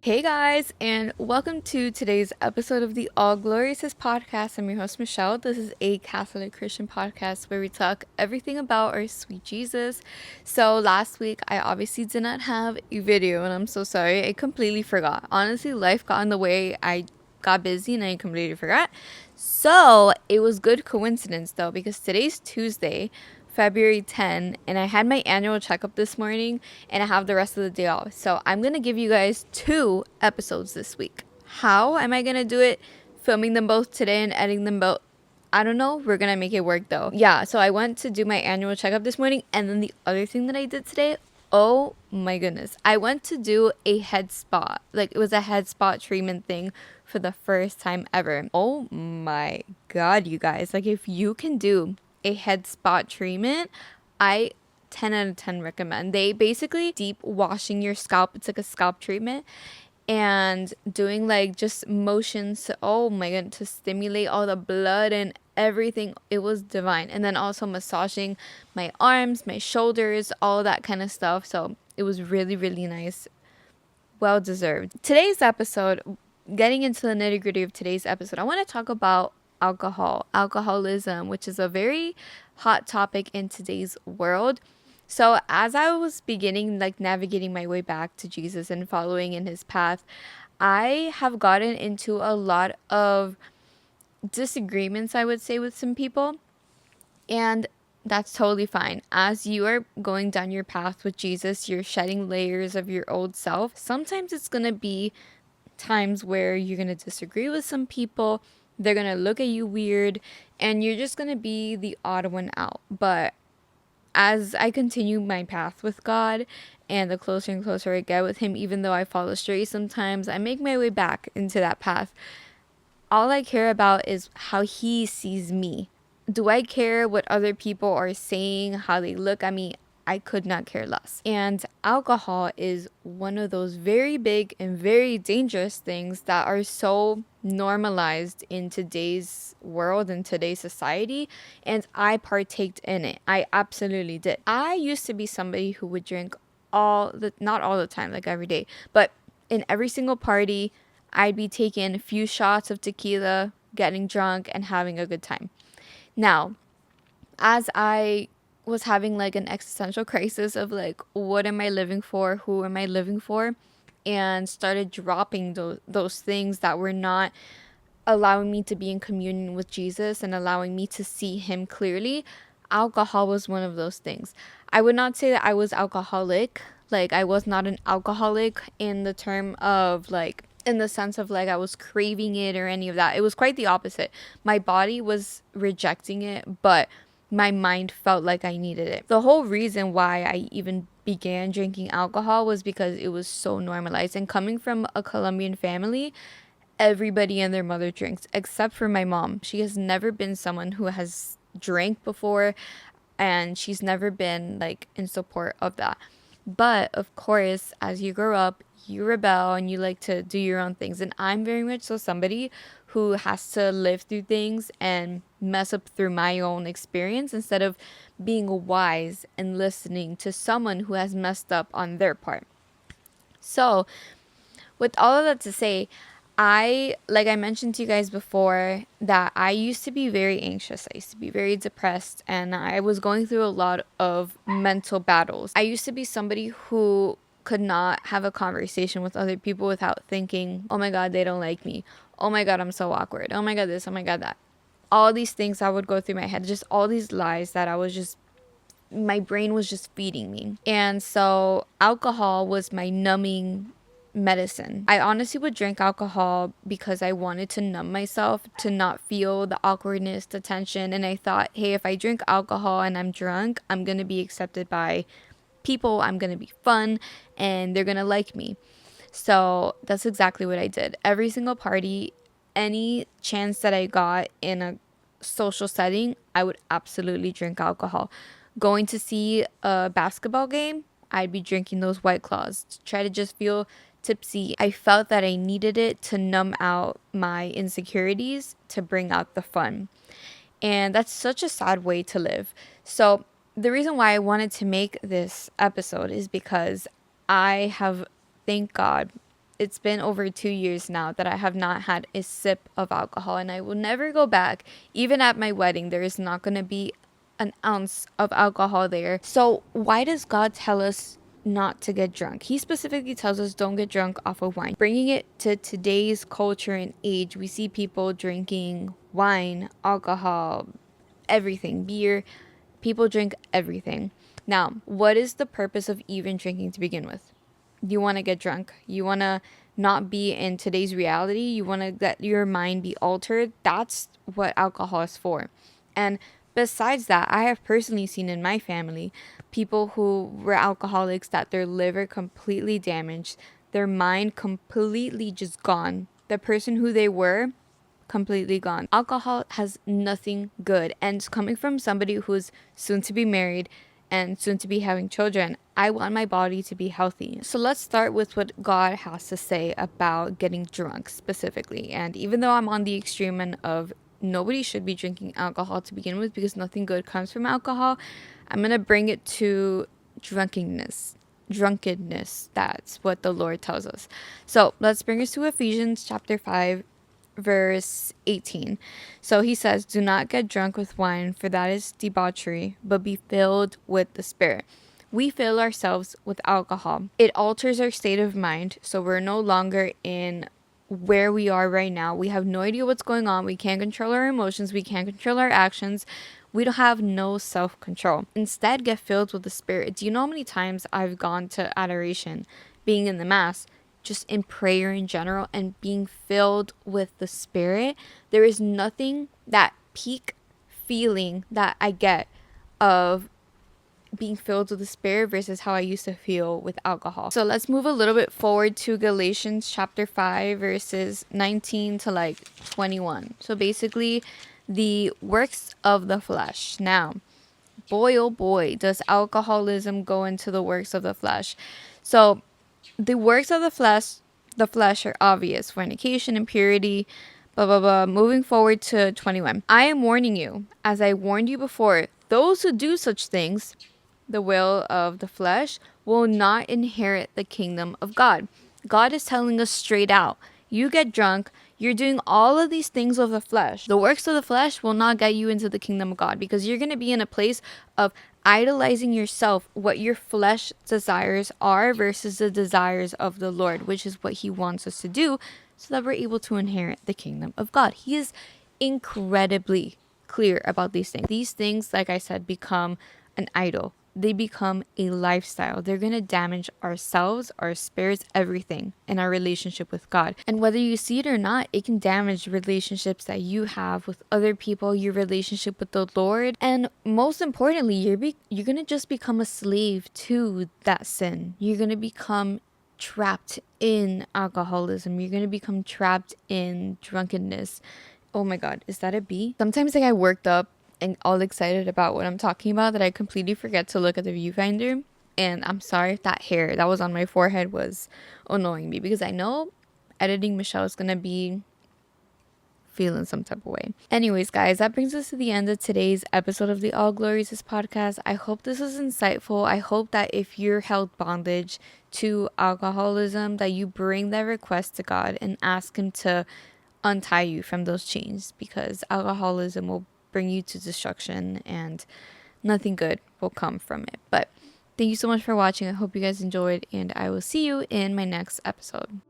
Hey guys, and welcome to today's episode of the All Glorious podcast. I'm your host, Michelle. This is a Catholic Christian podcast where we talk everything about our sweet Jesus. So, last week I obviously did not have a video, and I'm so sorry. I completely forgot. Honestly, life got in the way. I got busy and I completely forgot. So, it was good coincidence though, because today's Tuesday, February 10, and I had my annual checkup this morning and I have the rest of the day off. So I'm going to give you guys 2 episodes this week. How am I going to do it? Filming them both today and editing them both. I don't know. We're going to make it work though. Yeah, so I went to do my annual checkup this morning, and then the other thing that I did today, oh my goodness. I went to do a head spa. Like, it was a head spa treatment thing for the first time ever. Oh my god, you guys. Like, if you can do a head spa treatment, I 10 out of 10 recommend. They basically deep washing your scalp. It's like a scalp treatment, and doing like just motions to, oh my god, to stimulate all the blood and everything. It was divine. And then also massaging my arms, my shoulders, all that kind of stuff. So it was really, really nice. Well deserved. Today's episode, getting into the nitty gritty of today's episode, I want to talk about alcoholism, which is a very hot topic in today's world. So as I was beginning, like, navigating my way back to Jesus and following in his path, I have gotten into a lot of disagreements, I would say, with some people. And that's totally fine. As you are going down your path with Jesus, you're shedding layers of your old self. Sometimes it's going to be times where you're going to disagree with some people. They're going to look at you weird, and you're just going to be the odd one out. But as I continue my path with God, and the closer and closer I get with him, even though I fall astray sometimes, I make my way back into that path. All I care about is how he sees me. Do I care what other people are saying, how they look at me? I could not care less. And alcohol is one of those very big and very dangerous things that are so normalized in today's world and today's society. And I partaked in it. I absolutely did. I used to be somebody who would drink not all the time, like every day, but in every single party, I'd be taking a few shots of tequila, getting drunk, and having a good time. Now, as I was having like an existential crisis of like, what am I living for? Who am I living for? And started dropping those things that were not allowing me to be in communion with Jesus and allowing me to see him clearly. Alcohol was one of those things. I would not say that I was alcoholic. Like, I was not an alcoholic in the term of like, in the sense of like I was craving it or any of that. It was quite the opposite. My body was rejecting it, but my mind felt like I needed it. The whole reason why I even began drinking alcohol was because it was so normalized. And coming from a Colombian family, everybody and their mother drinks except for my mom. She has never been someone who has drank before, and she's never been like in support of that. But of course, as you grow up, you rebel and you like to do your own things. And I'm very much so somebody who has to live through things and mess up through my own experience instead of being wise and listening to someone who has messed up on their part. So, with all of that to say, like I mentioned to you guys before, that I used to be very anxious. I used to be very depressed, and I was going through a lot of mental battles. I used to be somebody who could not have a conversation with other people without thinking, oh my god, they don't like me. Oh my god, I'm so awkward. Oh my god, this. Oh my god, that. All these things that would go through my head, just all these lies that my brain was just feeding me. And so alcohol was my numbing medicine. I honestly would drink alcohol because I wanted to numb myself, to not feel the awkwardness, the tension. And I thought, hey, if I drink alcohol and I'm drunk, I'm going to be accepted by people. I'm going to be fun and they're going to like me. So that's exactly what I did. Every single party, any chance that I got in a social setting, I would absolutely drink alcohol. Going to see a basketball game, I'd be drinking those White Claws to try to just feel tipsy. I felt that I needed it to numb out my insecurities, to bring out the fun. And that's such a sad way to live. So the reason why I wanted to make this episode is because I have, thank God, it's been over 2 years now that I have not had a sip of alcohol, and I will never go back. Even at my wedding, there is not going to be an ounce of alcohol there. So why does God tell us not to get drunk? He specifically tells us don't get drunk off of wine. Bringing it to today's culture and age, we see people drinking wine, alcohol, everything, beer. People drink everything. Now, what is the purpose of even drinking to begin with? You want to get drunk. You want to not be in today's reality. You want to let your mind be altered. That's what alcohol is for. And besides that, I have personally seen in my family people who were alcoholics that their liver completely damaged, their mind completely just gone. The person who they were completely gone. Alcohol has nothing good. And coming from somebody who's soon to be married and soon to be having children, I want my body to be healthy. So let's start with what God has to say about getting drunk specifically. And even though I'm on the extreme end of nobody should be drinking alcohol to begin with because nothing good comes from alcohol, I'm going to bring it to drunkenness. That's what the Lord tells us. So let's bring us to Ephesians chapter 5, verse 18. So he says, do not get drunk with wine, for that is debauchery, but be filled with the Spirit. We fill ourselves with alcohol. It alters our state of mind, so we're no longer in where we are right now. We have no idea what's going on. We can't control our emotions. We can't control our actions. We don't have no self-control. Instead, get filled with the Spirit. Do you know how many times I've gone to adoration, being in the Mass, just in prayer in general, and being filled with the Spirit? There is nothing that peak feeling that I get of being filled with the Spirit versus how I used to feel with alcohol. So let's move a little bit forward to Galatians chapter 5, verses 19 to like 21. So basically, the works of the flesh. Now, boy, oh boy, does alcoholism go into the works of the flesh. So the works of the flesh are obvious: fornication, impurity, blah blah blah. Moving forward to 21. I am warning you, as I warned you before, those who do such things, the will of the flesh, will not inherit the kingdom of God. God is telling us straight out, you get drunk, you're doing all of these things of the flesh. The works of the flesh will not get you into the kingdom of God, because you're going to be in a place of idolizing yourself, what your flesh desires are versus the desires of the Lord, which is what he wants us to do so that we're able to inherit the kingdom of God. He is incredibly clear about these things. These things, like I said, become an idol. They become a lifestyle. They're going to damage ourselves, our spirits, everything in our relationship with God. And whether you see it or not, it can damage relationships that you have with other people, your relationship with the Lord. And most importantly, you're going to just become a slave to that sin. You're going to become trapped in alcoholism. You're going to become trapped in drunkenness. Oh my God, is that a bee? Sometimes I get worked up and all excited about what I'm talking about that I completely forget to look at the viewfinder. And I'm sorry if that hair that was on my forehead was annoying me, because I know editing Michelle is gonna be feeling some type of way. Anyways, guys, that brings us to the end of today's episode of the All Glories podcast. I hope this was insightful. I hope that if you're held bondage to alcoholism, that you bring that request to God and ask him to untie you from those chains, because alcoholism will bring you to destruction and nothing good will come from it. But thank you so much for watching. I hope you guys enjoyed, and I will see you in my next episode.